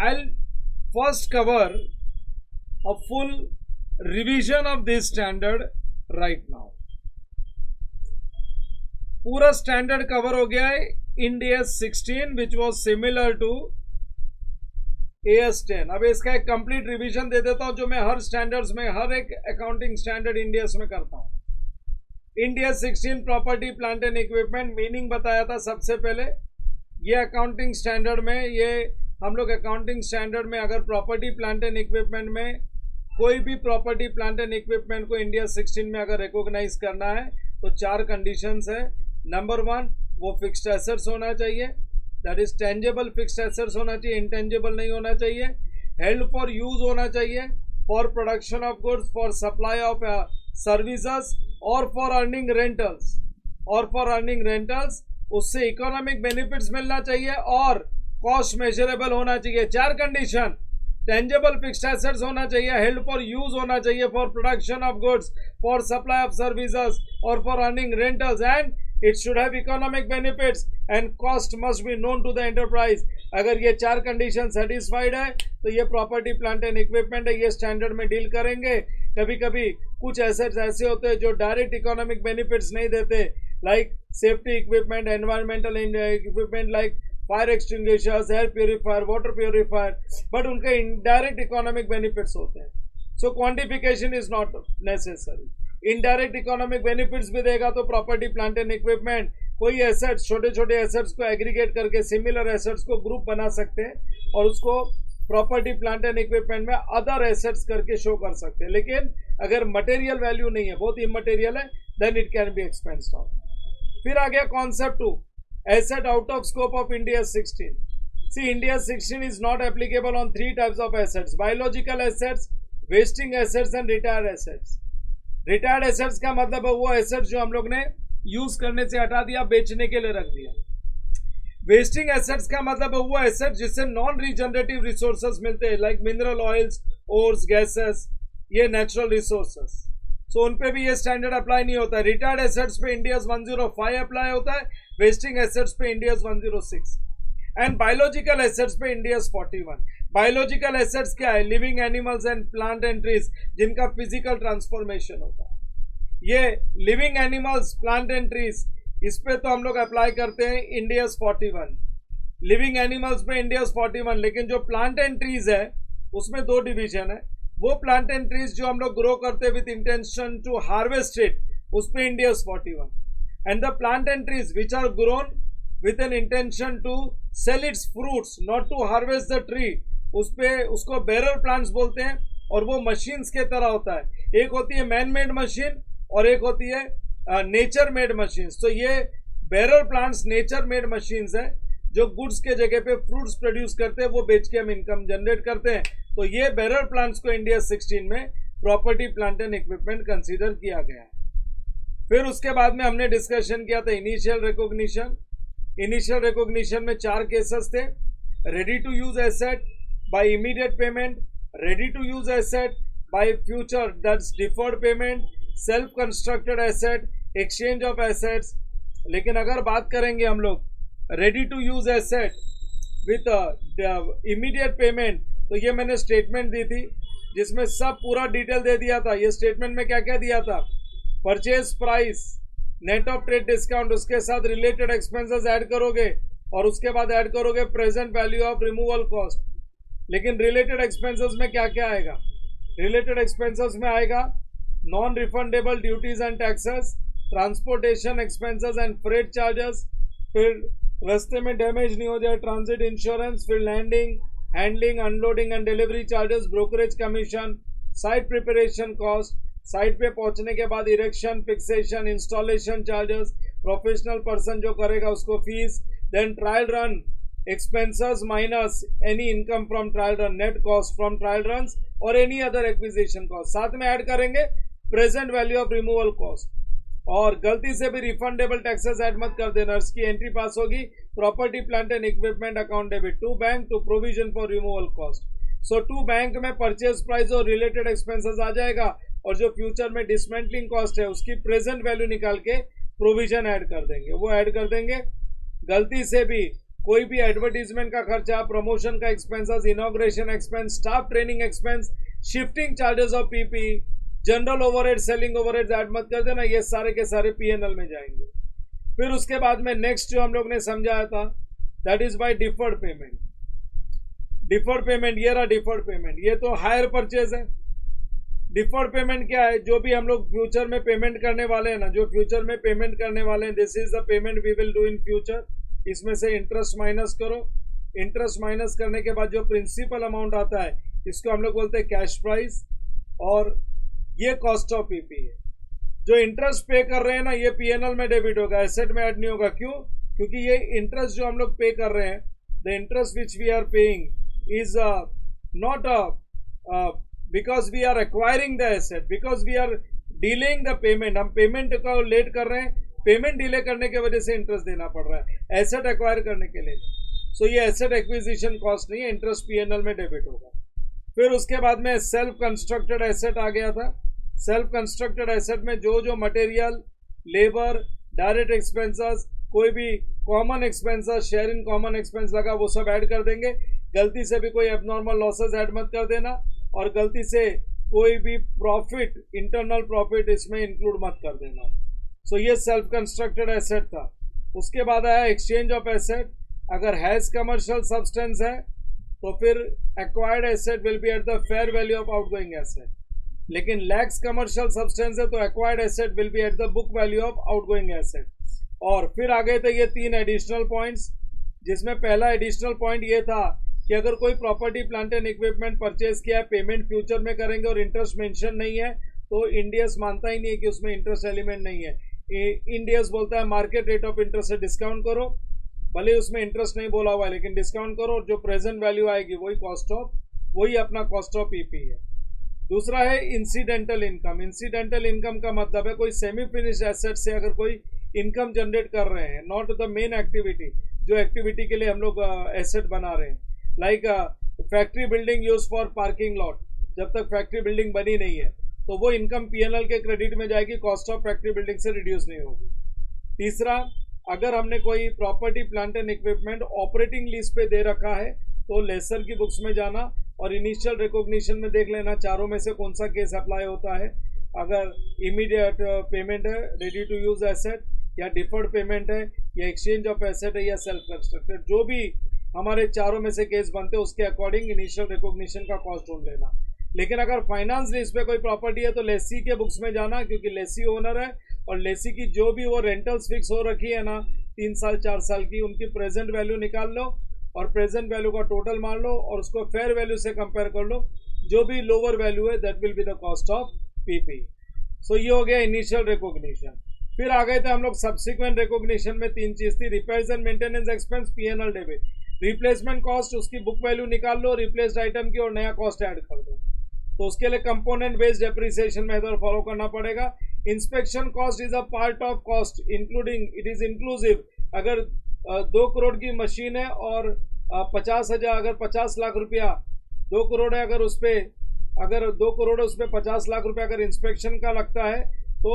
I'll first cover a full revision of this standard right now. पूरा standard cover हो गया है in DS16 which was similar to AS10. अब इसका एक कंप्लीट रिवीजन दे देता हूं जो मैं हर स्टैंडर्ड्स में, हर एक अकाउंटिंग स्टैंडर्ड इंडियस में करता हूं. इन DS16 property plant and equipment meaning बताया था सबसे पहले. ये अकाउंटिंग स्टैंडर्ड में, ये हम लोग अकाउंटिंग स्टैंडर्ड में अगर प्रॉपर्टी प्लांट एंड इक्विपमेंट में कोई भी प्रॉपर्टी प्लांट एंड इक्विपमेंट को इंडिया 16 में अगर रिकॉग्नाइज करना है तो 4 कंडीशंस है. नंबर 1, वो फिक्स्ड एसेट्स होना चाहिए, that is tangible fixed assets होना चाहिए, इंटेंजेबल नहीं होना चाहिए. हेल्ड फॉर यूज होना चाहिए, for production of goods, for supply of services और फॉर अर्निंग रेंटल्स. उससे इकोनॉमिक बेनिफिट्स मिलना चाहिए और कॉस्ट मेजरेबल होना चाहिए. 4 कंडीशन. टेंजेबल फिक्स्ड एसेट्स होना चाहिए, हेल्ड फॉर यूज होना चाहिए, for production of goods, for supply of services और for earning rentals, and it should have economic benefits and cost must be known to the enterprise. अगर ये 4 condition satisfied है तो ये प्रॉपर्टी प्लांट एंड इक्विपमेंट है, ये standard में deal करेंगे. कभी कभी कुछ एसेट्स ऐसे होते हैं जो डायरेक्ट इकोनॉमिक बेनिफिट्स नहीं देते, like safety equipment, environmental equipment like fire extinguishers, air purifier, water purifier, but उनके इनडायरेक्ट इकोनॉमिक बेनिफिट्स होते हैं. So quantification is not necessary. Indirect economic benefits भी देगा तो प्रॉपर्टी प्लांट एंड इक्विपमेंट, कोई assets, छोटे छोटे एसेट्स को एग्रीगेट करके सिमिलर एसेट्स को ग्रुप बना सकते हैं और उसको प्रॉपर्टी प्लांट एंड इक्विपमेंट में अदर एसेट्स करके शो कर सकते हैं. लेकिन अगर मटेरियल वैल्यू नहीं है, बहुत इमटेरियल है, then it can be expensed out. फिर आ गया concept 2, asset out of scope of India 16. See India 16 is not applicable on 3 types of assets: biological assets, wasting assets and retired assets. Retired assets का मतलब है वो assets जो हम लोग ने यूज करने से हटा दिया, बेचने के लिए रख दिया. वेस्टिंग एसेट्स का मतलब है वो एसेट्स जिससे नॉन रीजनरेटिव रिसोर्सेज मिलते हैं, like mineral oils, ores, gases, ये नेचुरल रिसोर्सेज. सो उन पे भी ये स्टैंडर्ड अप्लाई नहीं होता है. रिटायर्ड एसेट्स पे इंडियाज 105 अप्लाई होता है, वेस्टिंग एसेट्स पे इंडियाज 106 एंड बायोलॉजिकल एसेट्स पे इंडियाज 41. बायोलॉजिकल एसेट्स क्या है? Living animals and plant and trees जिनका फिजिकल ट्रांसफॉर्मेशन होता है. ये living animals, plant and trees, इस पे तो हम लोग अप्लाई करते हैं इंडियाज 41. लिविंग एनिमल्स पे इंडियाज 41. लेकिन जो प्लांट एंड ट्रीज है उसमें 2 डिवीजन है. वो प्लांट एंड ट्रीज जो हम लोग ग्रो करते हैं with intention to harvest it, उस पे Ind AS 41. And the plant and trees which are grown with an intention to sell its fruits, not to harvest the tree, उसको बेरर प्लांट्स बोलते हैं और वो मशीन्स के तरह होता है. एक होती है मैन मेड मशीन और एक होती है नेचर मेड मशीन्स. तो ये bearer plants nature made machines है जो गुड्स के जगह पे फ्रूट्स प्रोड्यूस करते हैं, वो बेच के हम इनकम जनरेट करते हैं. तो ये बेरर प्लांट्स को इंडिया 16 में property plant and equipment consider किया गया है. फिर उसके बाद में हमने डिस्कशन किया था इनिशियल रिकॉग्निशन. इनिशियल रिकॉग्निशन में 4 केसेस थे: ready to use asset by immediate payment, ready to use asset by future that's deferred payment, self constructed asset, exchange of assets. लेकिन अगर बात करेंगे हम लोग ready to use asset with immediate payment, तो ये मैंने स्टेटमेंट दी थी जिसमें सब पूरा डिटेल दे दिया था. ये स्टेटमेंट में क्या क्या दिया था? Purchase price, net of trade discount, उसके साथ रिलेटेड एक्सपेंसेस ऐड करोगे और उसके बाद ऐड करोगे present value of removal cost. लेकिन रिलेटेड एक्सपेंसेस में क्या क्या आएगा? रिलेटेड एक्सपेंसेस में आएगा non refundable duties and taxes, transportation expenses and freight charges, फिर रास्ते में डैमेज नहीं हो जाए ट्रांजिट इंश्योरेंस, फिर landing, handling, unloading and delivery charges, brokerage commission, site preparation cost, site पे पहुंचने के बाद erection, fixation, installation charges, professional person जो करेगा उसको fees, then trial run expenses minus any income from trial run, net cost from trial run और any other acquisition cost. साथ में ऐड करेंगे present value of removal cost. और गलती से भी रिफंडेबल टैक्सेस ऐड मत कर देना. इसकी एंट्री पास होगी property plant and equipment account debit to bank to provision for removal cost. So to bank में परचेज प्राइस और रिलेटेड एक्सपेंसेस आ जाएगा और जो फ्यूचर में डिसमेंटलिंग कॉस्ट है उसकी प्रेजेंट वैल्यू निकाल के प्रोविजन ऐड कर देंगे, वो ऐड कर देंगे. गलती से भी कोई भी एडवर्टीजमेंट का खर्चा, प्रमोशन का expenses, inauguration expense, staff training expense, shifting charges of PP, general overhead, selling overhead add मत कर देना, ये सारे के सारे पीएनएल में जाएंगे। फिर उसके बाद में नेक्स्ट जो हम लोग ने समझाया था, that is by deferred payment. Deferred payment, ये रहा डिफर्ड पेमेंट, ये तो हायर परचेज है। डिफर्ड पेमेंट क्या है? जो भी हम लोग फ्यूचर में पेमेंट करने वाले हैं ना, जो फ्यूचर में पेमेंट करने वाले हैं, this is the payment we will do in future. इसमें से इंटरेस्ट माइनस करो, इंटरेस्ट माइनस करने के बाद जो प्रिंसिपल अमाउंट आता है, इसको हम लोग बोलते हैं कैश प्राइस, और ये कॉस्ट ऑफ पीपी है। जो इंटरेस्ट पे कर रहे हैं ना, ये पीएनएल में डेबिट होगा, एसेट में ऐड नहीं होगा। क्यों? क्योंकि ये इंटरेस्ट जो हम लोग पे कर रहे हैं, the interest which we are paying is not because we are acquiring the asset, because we are delaying the payment. हम पेमेंट को लेट कर रहे हैं, पेमेंट डिले करने की वजह से इंटरेस्ट देना पड़ रहा है एसेट एक्वायर करने के लिए। सो ये एसेट एक्विजिशन कॉस्ट नहीं है, इंटरेस्ट पीएनएल में डेबिट होगा। फिर उसके बाद में सेल्फ कंस्ट्रक्टेड एसेट आ गया था। सेल्फ कंस्ट्रक्टेड एसेट में जो जो मटेरियल, लेबर, डायरेक्ट एक्सपेंसेस, कोई भी common expenses, share in common expense लगा, वो सब ऐड कर देंगे। गलती से भी कोई एबनॉर्मल लॉसेस ऐड मत कर देना, और गलती से कोई भी प्रॉफिट, इंटरनल प्रॉफिट इसमें इंक्लूड मत कर देना। सो ये सेल्फ कंस्ट्रक्टेड एसेट था। उसके बाद आया एक्सचेंज ऑफ एसेट। अगर हैज कमर्शियल सब्सटेंस है तो फिर acquired asset will be at the fair value of outgoing asset, लेकिन लैक्स कमर्शियल सब्सटेंस है तो acquired asset will be at the book value of outgoing asset. और फिर आ गए थे ये 3 एडिशनल पॉइंट्स, जिसमें पहला एडिशनल पॉइंट ये था कि अगर कोई property, plant and equipment purchase किया है, पेमेंट फ्यूचर में करेंगे और इंटरेस्ट मेंशन नहीं है, तो इंडियस मानता ही नहीं है कि उसमें इंटरेस्ट एलिमेंट नहीं है। इंडियस बोलता है मार्केट रेट ऑफ इंटरेस्ट से डिस्काउंट करो, भले उसमें इंटरेस्ट नहीं बोला हुआ है लेकिन डिस्काउंट करो, और जो प्रेजेंट वैल्यू आएगी वही कॉस्ट ऑफ, वही अपना कॉस्ट ऑफ पीपी है। दूसरा है इंसिडेंटल इनकम। इंसिडेंटल इनकम का मतलब है कोई सेमी फिनिश्ड एसेट से अगर कोई इनकम जनरेट कर रहे हैं, नॉट द मेन एक्टिविटी, जो एक्टिविटी के लिए हम लोग एसेट बना रहे हैं, like factory building use for parking lot. जब तक फैक्ट्री बिल्डिंग बनी नहीं है तो वो इनकम पीएनएल के क्रेडिट में जाएगी, कॉस्ट ऑफ फैक्ट्री बिल्डिंग से रिड्यूस नहीं होगी। तीसरा, अगर हमने कोई property, plant and equipment operating lease पे दे रखा है तो लेसर की बुक्स में जाना और इनिशियल रिकॉग्निशन में देख लेना चारों में से कौन सा केस अप्लाई होता है। अगर इमीडिएट पेमेंट है, रेडी टू यूज एसेट, या डिफर्ड पेमेंट है, या एक्सचेंज ऑफ एसेट है, या सेल्फ कंस्ट्रक्टेड, जो भी हमारे चारों में से केस बनते हैं उसके अकॉर्डिंग इनिशियल रिकॉग्निशन का कॉस्ट ढूंढ लेना। लेकिन अगर फाइनेंस लीज पे कोई प्रॉपर्टी है तो लेसी के बुक्स में जाना, क्योंकि लेसी ओनर है, और लेसी की जो भी वो रेंटल्स फिक्स हो रखी है ना 3 साल 4 साल की, उनकी प्रेजेंट वैल्यू निकाल लो और प्रेजेंट वैल्यू का टोटल मार लो और उसको फेयर वैल्यू से कंपेयर कर लो, जो भी लोअर वैल्यू है that will be the cost of PP. So ये हो गया इनिशियल रिकॉग्निशन। फिर आ गए थे हम लोग सब्सिक्वेंट रिकॉग्निशन में 3 चीज थी, repairs and maintenance expense, PNL debit. Replacement cost, उसकी बुक वैल्यू निकाल लो रिप्लेस्ड आइटम की और नया कॉस्ट ऐड कर दो, तो उसके लिए component based depreciation method follow करना पड़ेगा। Inspection cost is a part of cost including, it is inclusive. अगर 2 करोड़ की मशीन है और 50,000, अगर 50 लाख रुपया, 2 करोड़ है, अगर उस पर अगर 2 करोड़ है उस पर 50 लाख रुपया अगर इंस्पेक्शन का लगता है तो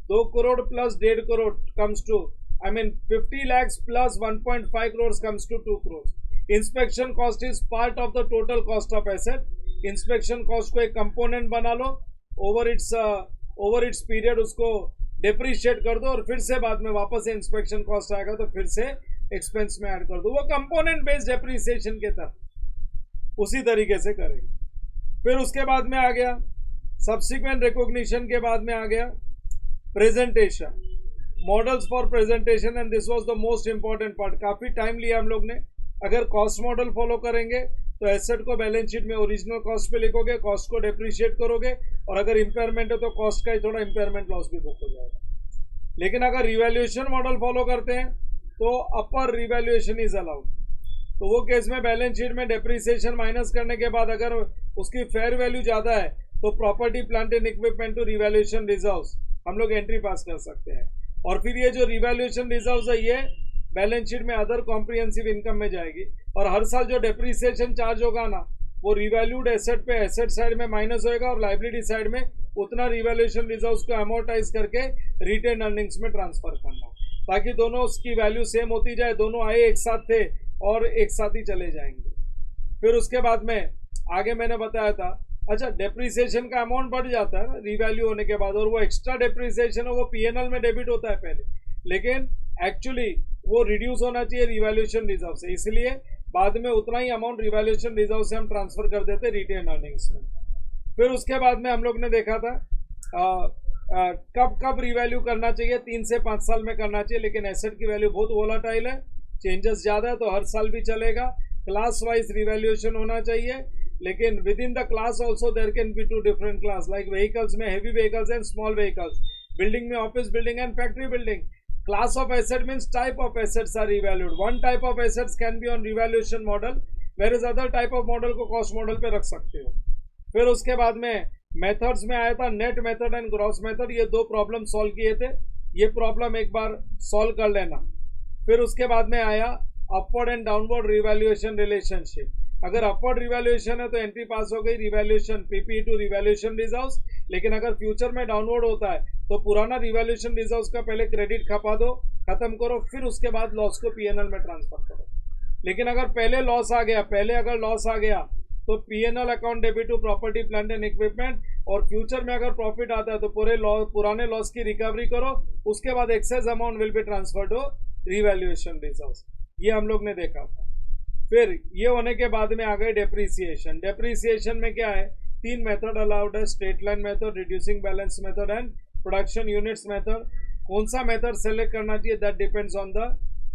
2 crore plus 1.5 crore comes to, I mean 50 lakhs plus 1.5 crores comes to 2 crores. Inspection cost is part of the total cost of asset. Inspection cost को एक component बना लो, over its period उसको depreciate कर दो और फिर से बाद में वापस से inspection cost आएगा तो फिर से expense में ऐड कर दो। वो component based depreciation के तरह उसी तरीके से करेंगे। फिर उसके बाद में आ गया subsequent recognition के बाद में आ गया presentation, models for presentation, and this was the most important part. काफी टाइम लिया हम लोग ने। अगर कॉस्ट मॉडल फॉलो करेंगे तो एसेट को बैलेंस शीट में ओरिजिनल कॉस्ट पे लिखोगे, कॉस्ट को डेप्रिशिएट करोगे, और अगर इंपेयरमेंट है तो कॉस्ट का ही थोड़ा इंपेयरमेंट लॉस भी बुक हो जाएगा। लेकिन अगर रिवैल्यूएशन मॉडल फॉलो करते हैं तो अपर रिवैल्यूएशन इज अलाउड। तो वो केस में बैलेंस शीट में डेप्रिसिएशन माइनस करने के बाद अगर उसकी फेयर वैल्यू ज्यादा है तो property, plant and equipment to revaluation reserves हम लोग एंट्री पास कर सकते हैं। और फिर ये जो रिवैल्यूएशन रिजर्व्स है ये बैलेंस शीट में अदर कॉम्प्रिहेंसिव इनकम में जाएगी, और हर साल जो डेप्रिसिएशन चार्ज होगा ना वो रिवैल्यूड एसेट पे एसेट साइड में माइनस होएगा और लाइबिलिटी साइड में उतना रिवैल्यूएशन रिजर्व्स को अमोर्टाइज करके रिटेन अर्निंग्स में ट्रांसफर करना, ताकि दोनों की वैल्यू सेम होती जाए। दोनों आए एक साथ थे और एक साथ ही चले जाएंगे। फिर उसके बाद में आगे मैंने बताया था, अच्छा डेप्रिसिएशन का अमाउंट बढ़ जाता है ना रिवैल्यू होने के बाद, और वो एक्स्ट्रा डेप्रिसिएशन है वो पीएनएल में डेबिट होता है पहले, लेकिन एक्चुअली वो रिड्यूस होना चाहिए रिवैल्यूएशन रिजर्व से, इसलिए बाद में उतना ही अमाउंट रिवैल्यूएशन रिजर्व से हम ट्रांसफर कर देते रिटेन अर्निंग्स में। फिर उसके बाद में हम लोग ने देखा था कब कब रिवैल्यू करना चाहिए, 3 से 5 साल में करना चाहिए, लेकिन एसेट की वैल्यू बहुत वोलाटाइल है, चेंजेस ज़्यादा है, तो हर साल भी चलेगा। क्लास वाइज रिवैल्यूएशन होना चाहिए, लेकिन within the class also there can be 2 different class, like vehicles में heavy vehicles and small vehicles, building में office building and factory building. Class of asset means type of assets are revalued. One type of assets can be on revaluation model, whereas other type of model को cost model पे रख सकते हो। फिर उसके बाद में मेथड्स में आया था net method and gross method, ये 2 प्रॉब्लम सॉल्व किए थे, ये प्रॉब्लम एक बार सॉल्व कर लेना। फिर उसके बाद में आया upward and downward revaluation relationship, अगर अपवर्ड रिवैल्यूएशन है तो एंट्री पास हो गई revaluation PP two revaluation reserves, लेकिन अगर फ्यूचर में डाउनवर्ड होता है तो पुराना रिवैल्यूएशन रिजर्व्स का पहले क्रेडिट खपा दो, खत्म करो, फिर उसके बाद लॉस को पीएनएल में ट्रांसफर करो। लेकिन अगर पहले लॉस आ गया, अगर लॉस आ गया तो PNL account debit to property plant and equipment, और फ्यूचर में अगर प्रॉफिट आता है तो पुराने लॉस की रिकवरी करो, उसके बाद excess amount will be transfer to revaluation reserves. ये हम लोग ने देखा था। फिर ये होने के बाद में आ गए डेप्रीसिएशन। डेप्रीसिएशन में क्या है, 3 मेथड अलाउड है, straight line method, reducing balance method and production units method. कौन सा मेथड सेलेक्ट करना चाहिए that depends on the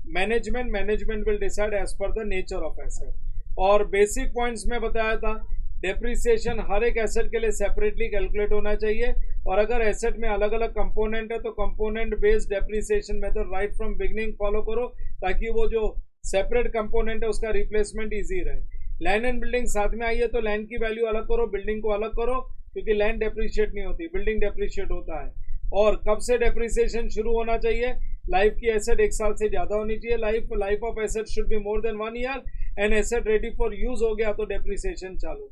management will decide as per the nature of asset. और बेसिक पॉइंट्स में बताया था, डेप्रीसिएशन हर एक एसेट के लिए सेपरेटली कैलकुलेट होना चाहिए, और अगर एसेट में अलग अलग कंपोनेंट है तो component based depreciation method right from beginning follow करो, ताकि वो जो सेपरेट कंपोनेंट है उसका रिप्लेसमेंट इजी रहे। लैंड एंड बिल्डिंग साथ में आई है तो लैंड की वैल्यू अलग करो, बिल्डिंग को अलग करो, क्योंकि लैंड डेप्रिशिएट नहीं होती, बिल्डिंग डेप्रिशिएट होता है। और कब से डेप्रिसिएशन शुरू होना चाहिए, लाइफ की एसेट 1 साल से ज्यादा होनी चाहिए, life of asset should be more than 1 year, and asset ready for use हो गया तो डेप्रिसिएशन चालू।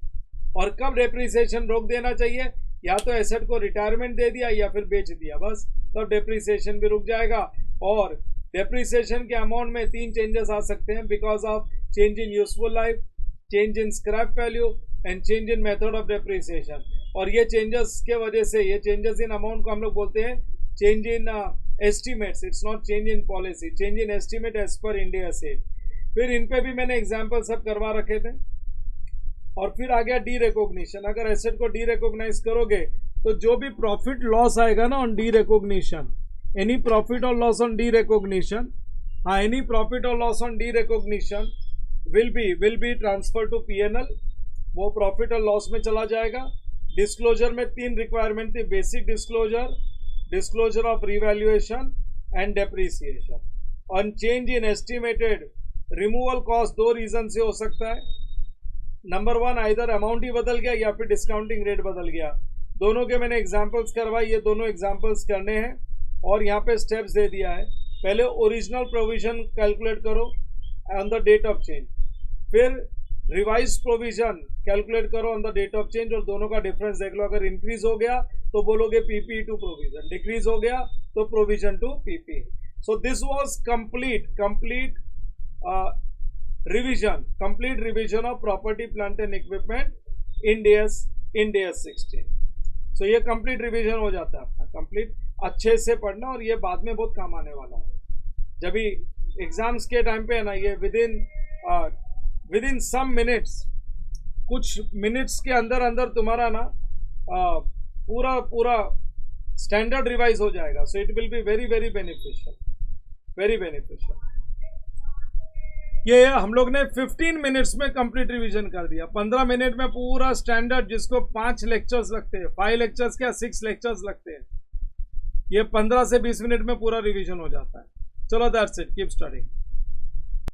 और कब डेप्रिसिएशन रोक देना चाहिए, या तो एसेट को रिटायरमेंट दे दिया या फिर बेच दिया, बस तब डेप्रिसिएशन भी रुक जाएगा। और डेप्रिसिएशन के अमाउंट में 3 चेंजेस आ सकते हैं, because of change in useful life, change in scrap value and change in method of depreciation. और ये चेंजेस के वजह से, ये चेंजेस इन अमाउंट को हम लोग बोलते हैं change in estimates, it's not change in policy, change in estimate as per India से। फिर इन पे भी मैंने एग्जाम्पल सब करवा रखे थे। और फिर आ गया डी रिकॉग्निशन। अगर एसेट को डी रिकॉग्नाइज करोगे तो जो भी प्रॉफिट लॉस आएगा ना on derecognition, any profit और लॉस ऑन डी रिकॉग्निशन, हाँ एनी प्रॉफिट और loss on derecognition will be transfer to PNL, वो प्रॉफिट और लॉस में चला जाएगा। डिस्क्लोजर में 3 रिक्वायरमेंट थी, basic disclosure, disclosure of revaluation and depreciation. On change in estimated removal cost 2 reason से हो सकता है। नंबर 1, आइदर अमाउंट ही बदल गया या फिर डिस्काउंटिंग रेट बदल गया। दोनों के मैंने एग्जांपल्स करवाए, ये दोनों एग्जांपल्स करने हैं और यहाँ पे स्टेप्स दे दिया है। पहले ओरिजिनल प्रोविजन कैलकुलेट करो on the date of change, फिर रिवाइज प्रोविजन कैलकुलेट करो on the date of change, और दोनों का डिफरेंस देख लो। अगर इंक्रीज हो गया तो बोलोगे पीपी टू प्रोविजन, डिक्रीज हो गया तो provision to PP. So this was complete revision of property plant and equipment in DS 16। So ये कंप्लीट रिविजन हो जाता है अपना, कंप्लीट अच्छे से पढ़ना, और ये बाद में बहुत काम आने वाला है। जब भी एग्जाम्स के टाइम पे है ना, ये विद इन सम मिनट्स, कुछ मिनट्स के अंदर तुम्हारा ना पूरा स्टैंडर्ड रिवाइज हो जाएगा। So it will be very beneficial. ये हम लोग ने 15 मिनट्स में कंप्लीट रिवीजन कर दिया। 15 मिनट में पूरा स्टैंडर्ड, जिसको 5 लेक्चर्स लगते हैं, 5 लेक्चर्स क्या 6 लेक्चर्स लगते हैं, ये 15 से 20 मिनट में पूरा रिवीजन हो जाता है। चलो दैट्स इट, कीप स्टडीइंग।